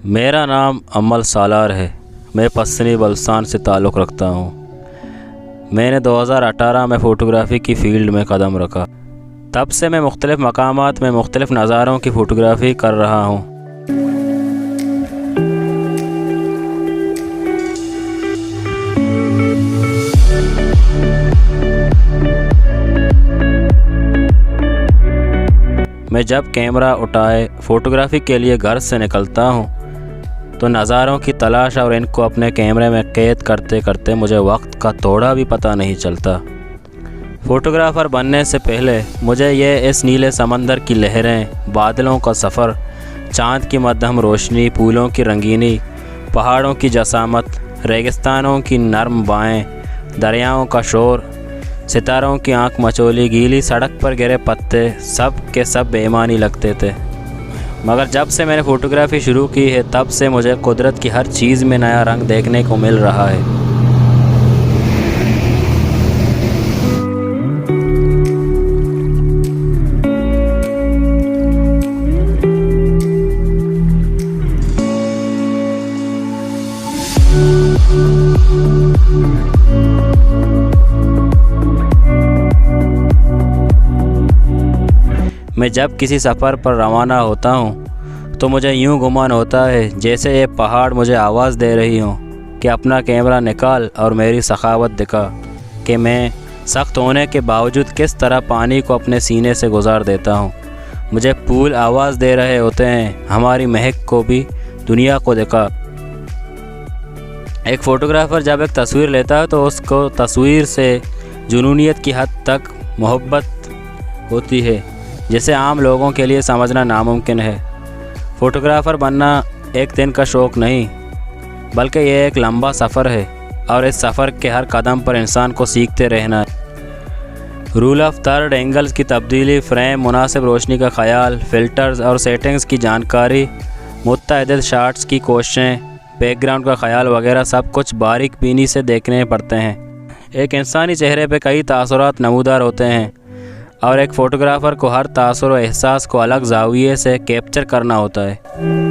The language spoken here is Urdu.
میرا نام امل سالار ہے۔ میں پسنی بلوچستان سے تعلق رکھتا ہوں۔ میں نے 2018 میں فوٹوگرافی کی فیلڈ میں قدم رکھا۔ تب سے میں مختلف مقامات میں مختلف نظاروں کی فوٹوگرافی کر رہا ہوں۔ میں جب کیمرہ اٹھائے فوٹوگرافی کے لیے گھر سے نکلتا ہوں تو نظاروں کی تلاش اور ان کو اپنے کیمرے میں قید کرتے کرتے مجھے وقت کا تھوڑا بھی پتہ نہیں چلتا۔ فوٹوگرافر بننے سے پہلے مجھے یہ اس نیلے سمندر کی لہریں، بادلوں کا سفر، چاند کی مدھم روشنی، پھولوں کی رنگینی، پہاڑوں کی جسامت، ریگستانوں کی نرم بائیں، دریاؤں کا شور، ستاروں کی آنکھ مچولی، گیلی سڑک پر گرے پتے، سب کے سب بے ایمانی لگتے تھے۔ مگر جب سے میں نے فوٹوگرافی شروع کی ہے تب سے مجھے قدرت کی ہر چیز میں نیا رنگ دیکھنے کو مل رہا ہے۔ میں جب کسی سفر پر روانہ ہوتا ہوں تو مجھے یوں گمان ہوتا ہے جیسے یہ پہاڑ مجھے آواز دے رہی ہوں کہ اپنا کیمرہ نکال اور میری سخاوت دکھا کہ میں سخت ہونے کے باوجود کس طرح پانی کو اپنے سینے سے گزار دیتا ہوں۔ مجھے پھول آواز دے رہے ہوتے ہیں، ہماری مہک کو بھی دنیا کو دکھا۔ ایک فوٹوگرافر جب ایک تصویر لیتا ہے تو اس کو تصویر سے جنونیت کی حد تک محبت ہوتی ہے جسے عام لوگوں کے لیے سمجھنا ناممکن ہے۔ فوٹوگرافر بننا ایک دن کا شوق نہیں بلکہ یہ ایک لمبا سفر ہے، اور اس سفر کے ہر قدم پر انسان کو سیکھتے رہنا ہے۔ رول آف تھرڈ، اینگلز کی تبدیلی، فریم، مناسب روشنی کا خیال، فلٹرز اور سیٹنگز کی جانکاری، متعدد شاٹس کی کوششیں، بیک گراؤنڈ کا خیال وغیرہ سب کچھ باریک بینی سے دیکھنے پڑتے ہیں۔ ایک انسانی چہرے پہ کئی تاثرات نمودار ہوتے ہیں اور ایک فوٹوگرافر کو ہر تاثر و احساس کو الگ زاویے سے کیپچر کرنا ہوتا ہے۔